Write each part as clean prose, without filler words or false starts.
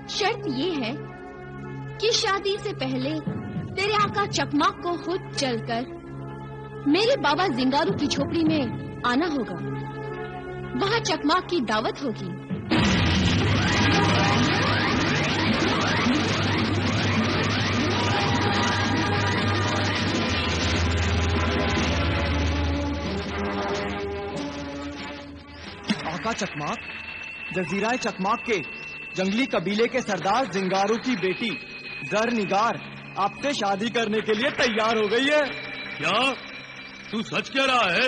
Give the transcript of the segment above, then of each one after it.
शर्त ये है कि शादी से पहले तेरे आका चकमाक को खुद चलकर मेरे बाबा जिंगारू की झोपड़ी में आना होगा। वहाँ चकमाक की दावत होगी। आका चकमाक, जजीरा चकमाक के जंगली कबीले के सरदार जिंगारू की बेटी जरनिगार आपसे शादी करने के लिए तैयार हो गई है। क्या तू सच कह रहा है?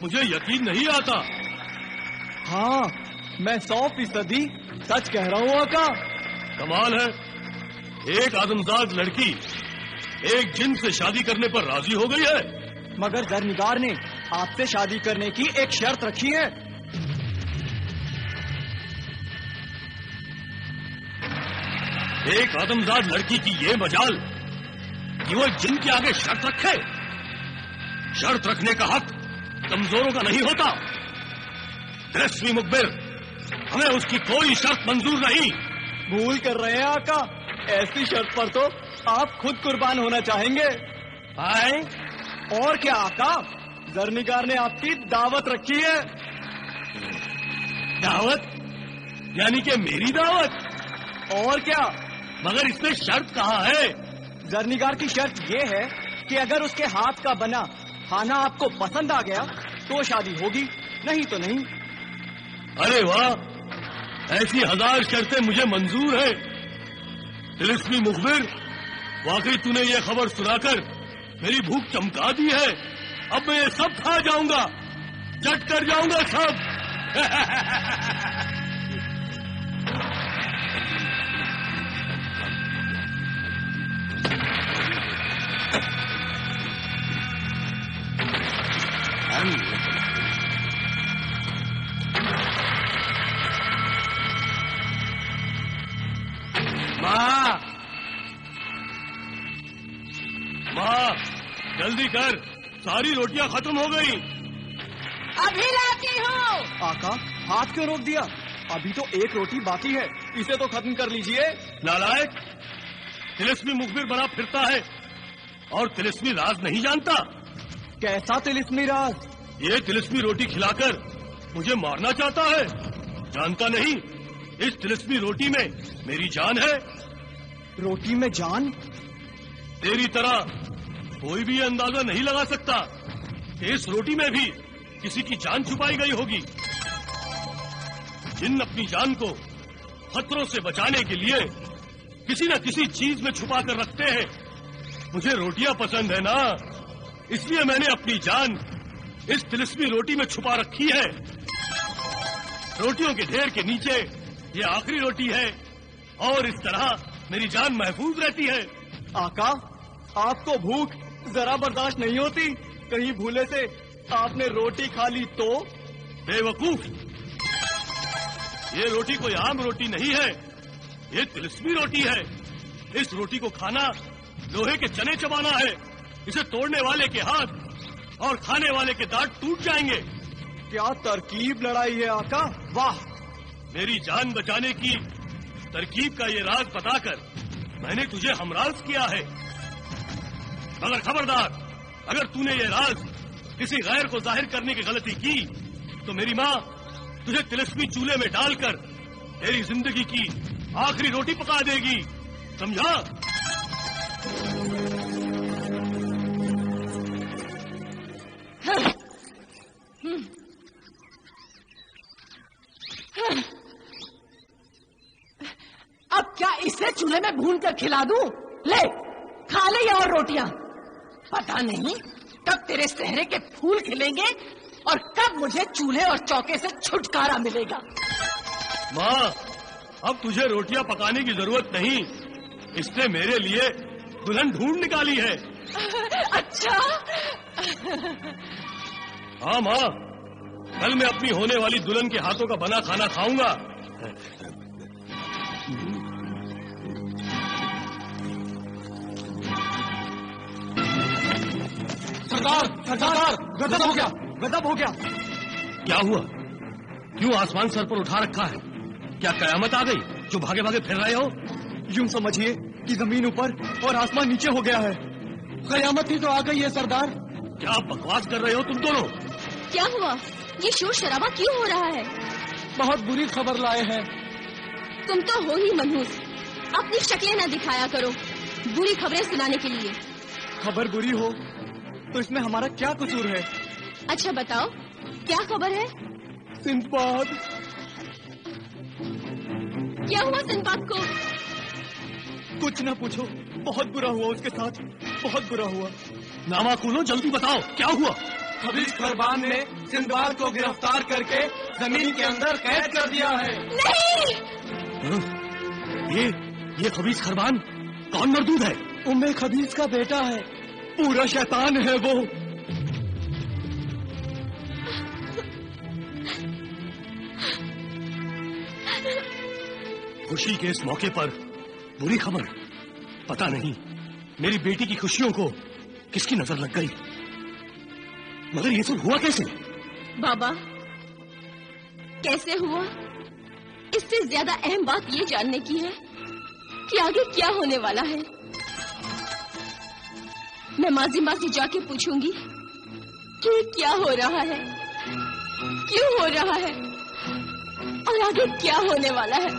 मुझे यकीन नहीं आता। हाँ, मैं 100% सच कह रहा हूँ आका। कमाल है, एक आदमजाद लड़की एक जिन से शादी करने पर राजी हो गई है। मगर जरनिगार ने आपसे शादी करने की एक शर्त रखी है। एक आदमजाद लड़की की ये मजाल कि वो जिन के आगे शर्त रखे। शर्त रखने का हक कमजोरों का नहीं होता। तिलिस्मी मुखबिर, हमें उसकी कोई शर्त मंजूर नहीं। भूल कर रहे हैं आका, ऐसी शर्त पर तो आप खुद कुर्बान होना चाहेंगे। आए? और क्या आका, जरनिगार ने आपकी दावत रखी है। दावत? यानी कि मेरी दावत? और क्या, मगर इसमें शर्त कहाँ है? जरनिगार की शर्त ये है कि अगर उसके हाथ का बना खाना आपको पसंद आ गया तो शादी होगी, नहीं तो नहीं। अरे वाह, ऐसी 1000 शर्तें मुझे मंजूर है। तिलिस्मी मुखबिर, वाकई तूने ये खबर सुनाकर मेरी भूख चमका दी है। अब मैं ये सब खा जाऊंगा, चट कर जाऊंगा सब। माँ, जल्दी कर, सारी रोटियां खत्म हो गई। अभी लाती हूँ। आका, हाथ क्यों रोक दिया? अभी तो एक रोटी बाकी है, इसे तो खत्म कर लीजिए। नालायक, तिलिस्मी मुखबिर बना फिरता है और तिलिस्मी राज नहीं जानता। कैसा तिलिस्मी राज? ये तिलिस्मी रोटी खिलाकर मुझे मारना चाहता है। जानता नहीं, इस तिलिस्मी रोटी में मेरी जान है। रोटी में जान? तेरी तरह कोई भी अंदाजा नहीं लगा सकता कि इस रोटी में भी किसी की जान छुपाई गई होगी। जिन अपनी जान को खतरों से बचाने के लिए किसी न किसी चीज में छुपा कर रखते हैं। मुझे रोटियां पसंद है ना, इसलिए मैंने अपनी जान इस तिलिस्मी रोटी में छुपा रखी है। रोटियों के ढेर के नीचे ये आखिरी रोटी है और इस तरह मेरी जान महफूज रहती है। आका, आपको भूख जरा बर्दाश्त नहीं होती? कहीं भूले से आपने रोटी खा ली तो? बेवकूफ, ये रोटी कोई आम रोटी नहीं है, ये तिलिस्मी रोटी है। इस रोटी को खाना लोहे के चने चबाना है। इसे तोड़ने वाले के हाथ और खाने वाले के दांत टूट जाएंगे। क्या तरकीब लड़ाई है आका, वाह! मेरी जान बचाने की तरकीब का ये राज बताकर मैंने तुझे हमराज किया है। मगर खबरदार, अगर तूने ये राज किसी गैर को जाहिर करने की गलती की तो मेरी माँ तुझे तिलिस्मी चूल्हे में डालकर तेरी जिंदगी की आखिरी रोटी पका देगी, समझा? अब क्या इसे चूल्हे में भून कर खिला दूं? ले, खा ले ये और रोटियां। पता नहीं कब तेरे चेहरे के फूल खिलेंगे और कब मुझे चूल्हे और चौके से छुटकारा मिलेगा। माँ, अब तुझे रोटियां पकाने की जरूरत नहीं, इसने मेरे लिए दुल्हन ढूंढ निकाली है। अच्छा? हाँ माँ, कल मैं अपनी होने वाली दुल्हन के हाथों का बना खाना खाऊंगा। सरदार, सरदार, गजब हो गया, गजब हो गया। क्या हुआ? क्यों आसमान सर पर उठा रखा है? क्या कयामत आ गई? जो भागे भागे फिर रहे हो? यूं समझिए कि जमीन ऊपर और आसमान नीचे हो गया है। कयामत ही तो आ गई है सरदार। क्या बकवास कर रहे हो तुम दोनों? क्या हुआ? ये शोर शराबा क्यों हो रहा है? बहुत बुरी खबर लाए हैं। तुम तो हो ही मनहूस, अपनी शक्लें न दिखाया करो बुरी खबरें सुनाने के लिए। खबर बुरी हो तो इसमें हमारा क्या कसूर है? अच्छा बताओ, क्या खबर है? सिंदबाद। क्या हुआ सिंदबाद को? कुछ न पूछो, बहुत बुरा हुआ उसके साथ, बहुत बुरा हुआ। नामा खोलो, जल्दी बताओ क्या हुआ? खबीज खरबान ने सिंदबाद को गिरफ्तार करके जमीन के अंदर कैद कर दिया है। नहीं! ये खबीज खरबान कौन मरदूद है? उम्मे खबीज का बेटा है, पूरा शैतान है वो। खुशी के इस मौके पर बुरी खबर। पता नहीं मेरी बेटी की खुशियों को किसकी नजर लग गई। मगर ये सब हुआ कैसे? बाबा, कैसे हुआ इससे ज्यादा अहम बात ये जानने की है कि आगे क्या होने वाला है। मैं माजिमा से जाके पूछूंगी कि क्या हो रहा है, क्यों हो रहा है और आगे क्या होने वाला है।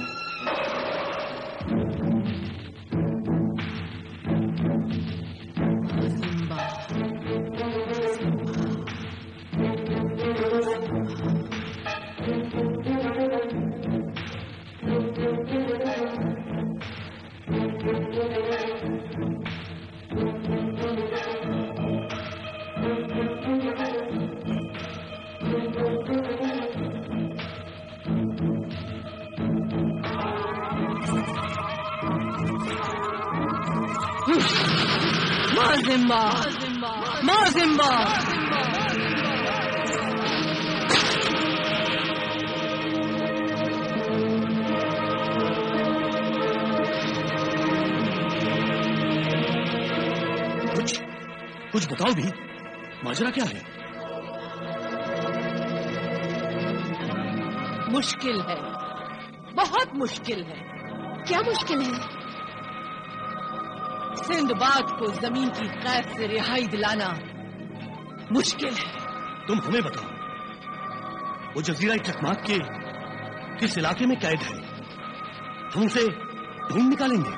माजिम्बा, माजिम्बा। कुछ बताओ भी, माजरा क्या है? मुश्किल है, बहुत मुश्किल है। क्या मुश्किल है? सिंदबाद को जमीन की कैद से रिहाई दिलाना मुश्किल है। तुम हमें बताओ, वो जजीरा चकमाक के किस इलाके में कैद है? हम उसे ढूंढ निकालेंगे।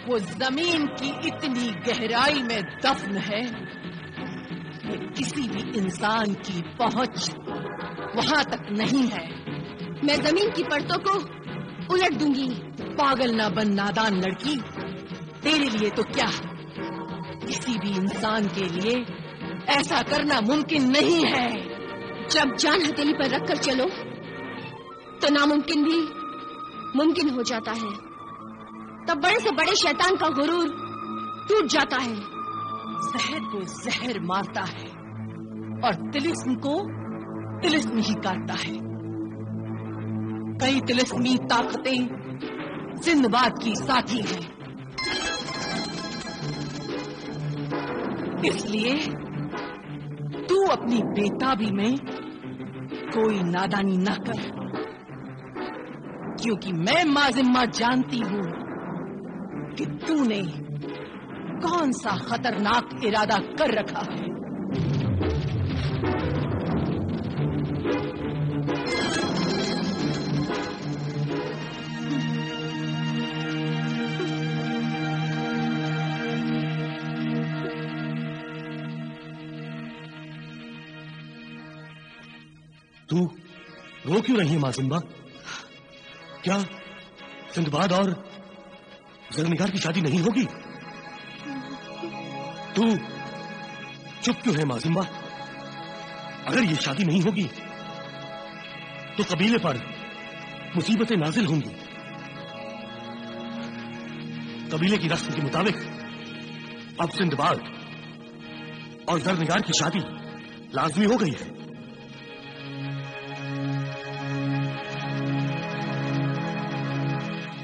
वो जमीन की इतनी गहराई में दफन है कि किसी भी इंसान की पहुंच वहां तक नहीं है। मैं जमीन की परतों को उलट दूंगी। पागल ना बन नादान लड़की, तेरे लिए तो क्या, किसी भी इंसान के लिए ऐसा करना मुमकिन नहीं है। जब जान हथेली पर रखकर चलो तो नामुमकिन भी मुमकिन हो जाता है। तब बड़े से बड़े शैतान का गुरूर टूट जाता है। जहर को जहर मारता है और तिलिस्म को तिलिस्म ही काटता है। कई तिलिस्मी ताकतें सिंदबाद की साथी हैं। इसलिए तू अपनी बेताबी में कोई नादानी ना कर, क्योंकि मैं माजिम्मा जानती हूं कि तूने कौन सा खतरनाक इरादा कर रखा है। तू रो क्यों रही है माजिम्बा? क्या सिंदबाद और ज़रनिगार की शादी नहीं होगी? तू चुप क्यों है माजिम्बा? अगर ये शादी नहीं होगी तो कबीले पर मुसीबतें नाजिल होंगी। कबीले की रस्म के मुताबिक अब सिंदबाद और ज़रनिगार की शादी लाजमी हो गई है।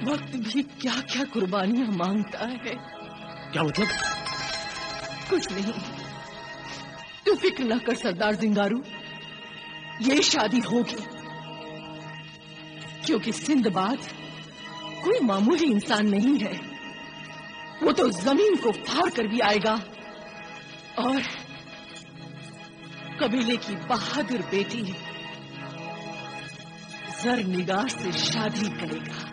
वक्त भी क्या क्या कुर्बानियां मांगता है। क्या मतलब? कुछ नहीं, तू फिक्र न कर सरदार जिंगारू, ये शादी होगी, क्योंकि सिंदबाद कोई मामूली इंसान नहीं है। वो तो जमीन को फाड़ कर भी आएगा और कबीले की बहादुर बेटी जरनिगार से शादी करेगा।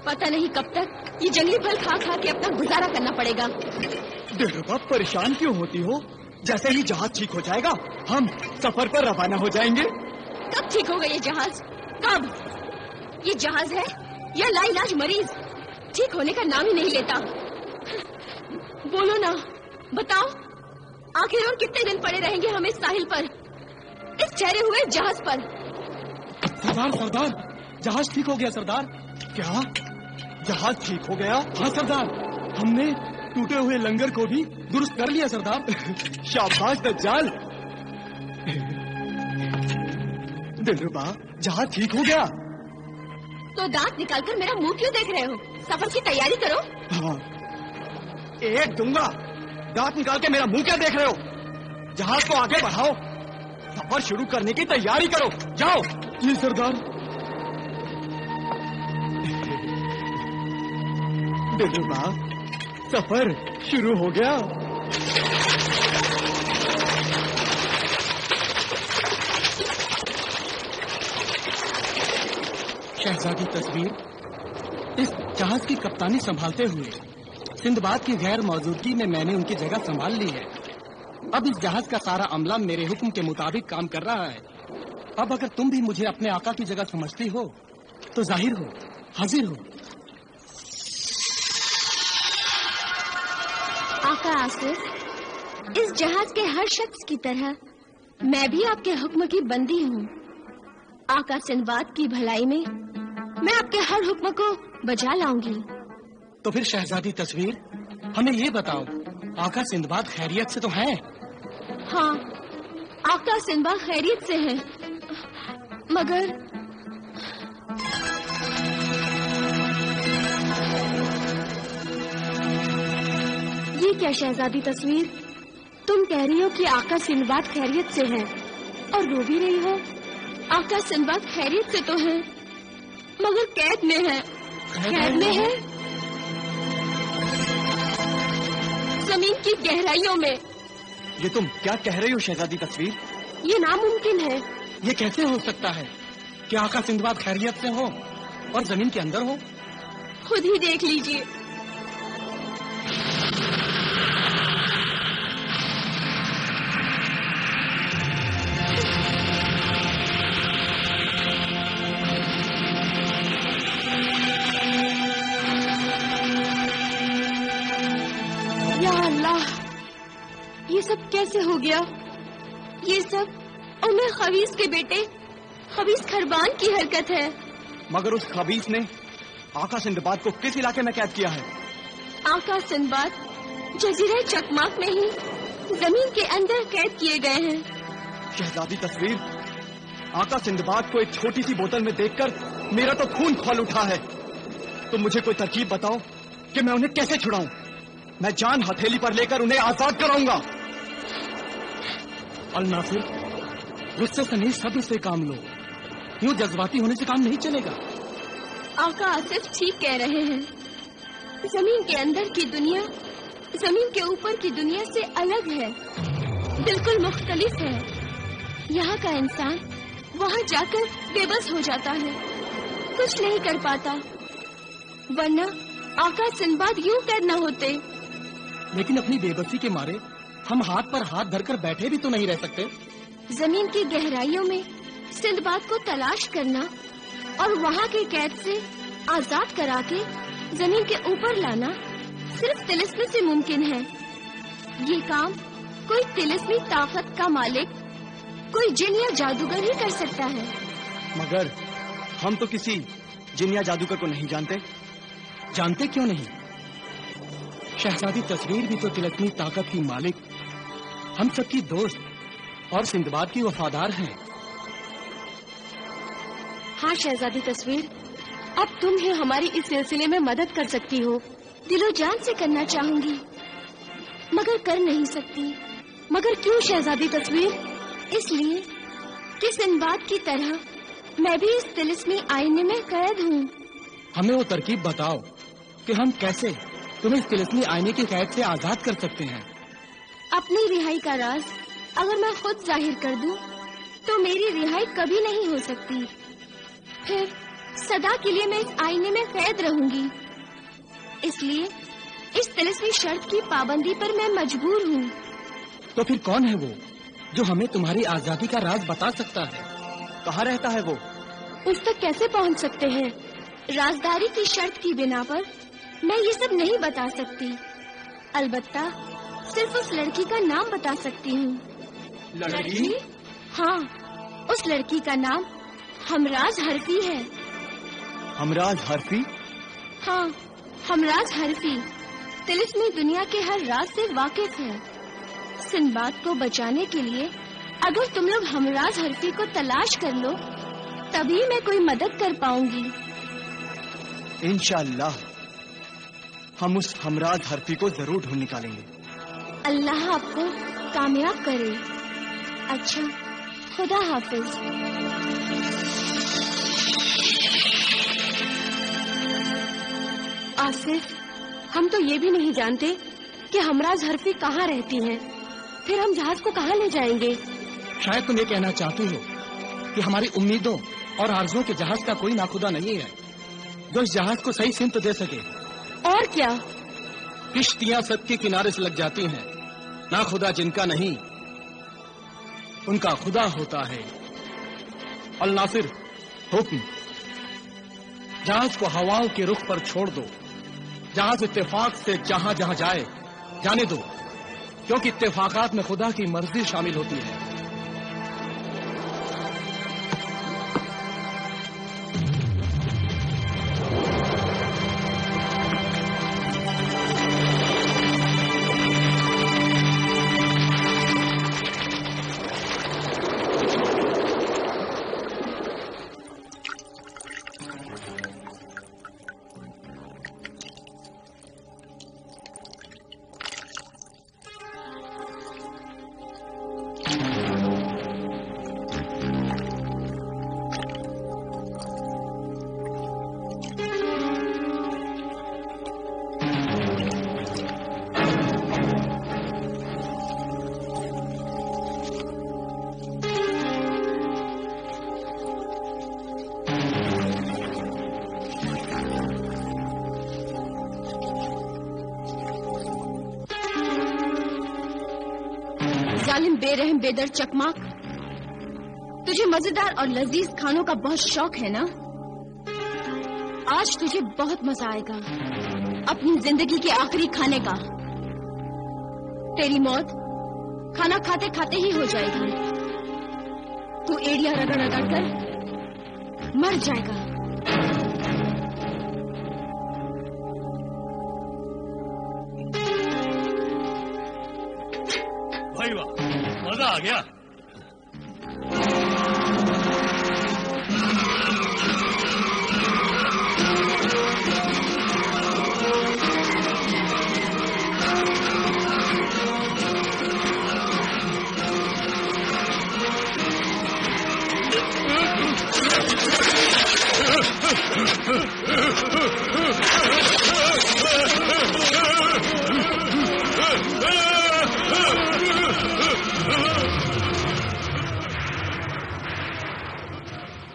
पता नहीं कब तक ये जंगली फल खा खा के अपना गुजारा करना पड़ेगा। दिलरुबा, परेशान क्यों होती हो? जैसे ही जहाज ठीक हो जाएगा हम सफर पर रवाना हो जाएंगे। कब ठीक होगा ये जहाज? कब? ये जहाज है या लाइलाज मरीज? ठीक होने का नाम ही नहीं लेता। बोलो ना, बताओ, आखिर और कितने दिन पड़े रहेंगे हम इस साहिल पर, इस ठहरे हुए जहाज पर? सरदार, सरदार, जहाज ठीक हो गया सरदार। क्या जहाज ठीक हो गया? हाँ सरदार, हमने टूटे हुए लंगर को भी दुरुस्त कर लिया सरदार। शाबाश दज्जाल। दिलरुबा, जहाज ठीक हो गया। तो दांत निकालकर मेरा मुंह क्यों देख रहे हो? सफर की तैयारी करो। हाँ, एक दूंगा। दांत निकाल के मेरा मुंह क्या देख रहे हो? जहाज को आगे बढ़ाओ, सफर शुरू करने की तैयारी करो। जाओ। जी सरदार। दिलरुबा, सफर शुरू हो गया। शहजादी तस्वीर, इस जहाज की कप्तानी संभालते हुए सिंदबाद की गैर मौजूदगी में मैंने उनकी जगह संभाल ली है। अब इस जहाज का सारा अमला मेरे हुक्म के मुताबिक काम कर रहा है। अब अगर तुम भी मुझे अपने आका की जगह समझती हो तो जाहिर हो, हाजिर हो। आका आसिफ, इस जहाज के हर शख्स की तरह मैं भी आपके हुक्म की बंदी हूँ। आका सिंदबाद की भलाई में मैं आपके हर हुक्म को बजा लाऊंगी। तो फिर शहजादी तस्वीर, हमें ये बताओ, आका सिंदबाद खैरियत से तो हैं? हाँ, आका सिंदबाद खैरियत से हैं, मगर ये क्या शहजादी तस्वीर, तुम कह रही हो कि आका सिंदबाद खैरियत से हैं और रो भी रही हो। आका सिंदबाद खैरियत से तो है, मगर कैद में है। कैद में है जमीन की गहराइयों में। ये तुम क्या कह रही हो शहजादी तस्वीर? ये नामुमकिन है। ये कैसे हो सकता है कि आका सिंदबाद खैरियत से हो और जमीन के अंदर हो? खुद ही देख लीजिए। ये सब कैसे हो गया? ये सब उमर खबीस के बेटे खबीस खरबान की हरकत है। मगर उस खबीस ने आका सिंदबाद को किस इलाके में कैद किया है? आका सिंदबाद जजीरे चकमाक में ही जमीन के अंदर कैद किए गए हैं। शहजादी तस्वीर, आका सिंदबाद को एक छोटी सी बोतल में देखकर मेरा तो खून खौल उठा है। तो मुझे कोई तरकीब बताओ कि मैं उन्हें कैसे छुड़ाऊं। मैं जान हथेली पर लेकर उन्हें आजाद कराऊंगा। अल नासिर, गुस्से से नहीं, सब्र से काम लो। यूं जज्बाती होने से काम नहीं चलेगा। आका आसिफ ठीक कह रहे हैं। जमीन के अंदर की दुनिया जमीन के ऊपर की दुनिया से अलग है, बिल्कुल मुख्तलिफ है। यहाँ का इंसान वहाँ जाकर बेबस हो जाता है, कुछ नहीं कर पाता, वरना आका सिंदबाद यूं कैद न होते। लेकिन अपनी बेबसी के मारे हम हाथ पर हाथ धरकर बैठे भी तो नहीं रह सकते। जमीन की गहराइयों में सिंदबाद को तलाश करना और वहाँ के कैद से आजाद करा के जमीन के ऊपर लाना सिर्फ तिलिस्मी से मुमकिन है। ये काम कोई तिलिस्मी ताकत का मालिक, कोई जिन या जादूगर ही कर सकता है। मगर हम तो किसी जिन या जादूगर को नहीं जानते। जानते क्यों नहीं? शहजादी तस्वीर भी तो तिलिस्मी ताकत की मालिक, हम सबकी दोस्त और सिंदबाद की वफादार हैं। हाँ शहजादी तस्वीर, अब तुम ही हमारी इस सिलसिले में मदद कर सकती हो। दिलो जान से करना चाहूंगी, मगर कर नहीं सकती। मगर क्यों शहजादी तस्वीर? इसलिए कि सिंदबाद की तरह मैं भी इस तिलिस्मी आईने में कैद हूँ। हमें वो तरकीब बताओ कि हम कैसे तुम्हें इस तिलिस्मी आईने की कैद से आजाद कर सकते हैं। अपनी रिहाई का राज अगर मैं खुद जाहिर कर दूं, तो मेरी रिहाई कभी नहीं हो सकती। फिर सदा के लिए मैं इस आईने में कैद रहूंगी। इसलिए इस तिलिस्मी शर्त की पाबंदी पर मैं मजबूर हूँ। तो फिर कौन है वो जो हमें तुम्हारी आजादी का राज बता सकता है? कहाँ रहता है वो? उस तक कैसे पहुँच सकते हैं? राजदारी की शर्त की बिना पर मैं ये सब नहीं बता सकती। अलबत्ता सिर्फ उस लड़की का नाम बता सकती हूँ। लड़की? हाँ, उस लड़की का नाम हमराज हरफी है। हमराज हरफी? हाँ, हमराज हरफी तिलिस्मी दुनिया के हर राज से वाकिफ है। सिंदबाद को बचाने के लिए अगर तुम लोग हमराज हरफी को तलाश कर लो, तभी मैं कोई मदद कर पाऊंगी। इंशाअल्लाह हम उस हमराज हरफी को जरूर ढूंढ निकालेंगे। अल्लाह आपको कामयाब करे। अच्छा, खुदा हाफिज। आसिफ, हम तो ये भी नहीं जानते कि हमराज हरफी कहाँ रहती हैं। फिर हम जहाज को कहाँ ले जाएंगे? शायद तुम ये कहना चाहती हो कि हमारी उम्मीदों और आरज़ुओं के जहाज का कोई नाखुदा नहीं है जो इस जहाज को सही सिमत दे सके। और क्या? किश्तियां सद के किनारे से लग जाती हैं, नाखुदा जिनका नहीं उनका खुदा होता है। अल नासिर, हुक्म, जहाज को हवाओं के रुख पर छोड़ दो। जहाज इत्तेफाक से जहां जहां जाए जाने दो, क्योंकि इत्तेफाकात में खुदा की मर्जी शामिल होती है। जालिम बेरहम बेदर चकमाक, तुझे मजेदार और लजीज खानों का बहुत शौक है ना? आज तुझे बहुत मजा आएगा अपनी जिंदगी के आखिरी खाने का। तेरी मौत खाना खाते खाते ही हो जाएगी। तू एड़ियां रगड़ रगड़ कर मर जाएगा। भाई वाह, मजा आ गया।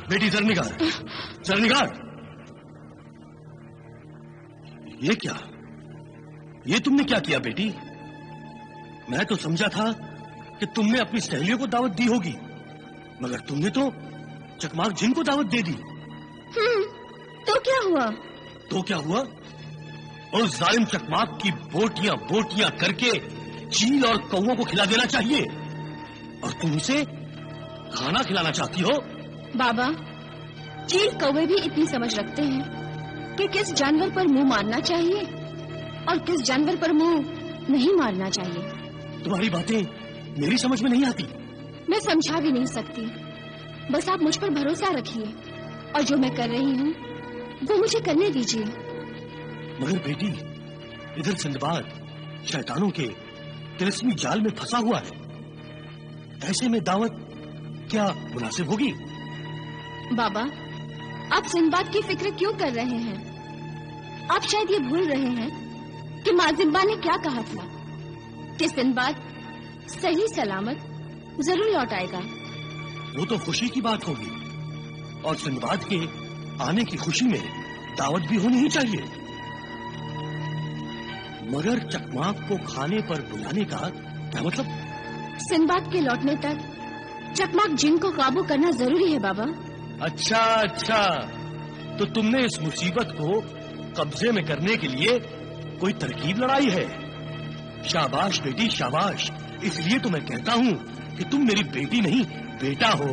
बेटी जरनिगार, जरनिगार, ये क्या? ये तुमने क्या किया बेटी? मैं तो समझा था कि तुमने अपनी सहेलियों को दावत दी होगी, मगर तुमने तो चकमाक जिन को दावत दे दी। तो क्या हुआ? तो क्या हुआ? और जालिम चकमाक की बोटियां बोटियां करके चील और कौवों को खिला देना चाहिए, और तुम उसे खाना खिलाना चाहती हो। बाबा, चील कौवे भी इतनी समझ रखते हैं कि किस जानवर पर मुंह मारना चाहिए और किस जानवर पर मुंह नहीं मारना चाहिए। तुम्हारी बातें मेरी समझ में नहीं आती। मैं समझा भी नहीं सकती। बस आप मुझ पर भरोसा रखिए, और जो मैं कर रही हूँ वो मुझे करने दीजिए। मगर बेटी, इधर सिंदबाद शैतानों के तिलस्मी जाल में फंसा हुआ है। ऐसे में दावत क्या मुनासिब होगी? बाबा, आप सिंदबाद की फिक्र क्यों कर रहे हैं? आप शायद ये भूल रहे हैं कि माँ जिम्बा ने क्या कहा था कि सिंदबाद सही सलामत जरूर लौट आएगा। वो तो खुशी की बात होगी, और सिंदबाद के आने की खुशी में दावत भी होनी ही चाहिए। मगर चकमाक को खाने पर बुलाने का क्या मतलब? सिंदबाद के लौटने तक चकमाक जिन को काबू करना जरूरी है बाबा। अच्छा अच्छा, तो तुमने इस मुसीबत को कब्जे में करने के लिए कोई तरकीब लड़ाई है। शाबाश बेटी शाबाश। इसलिए तो मैं कहता हूँ कि तुम मेरी बेटी नहीं बेटा हो।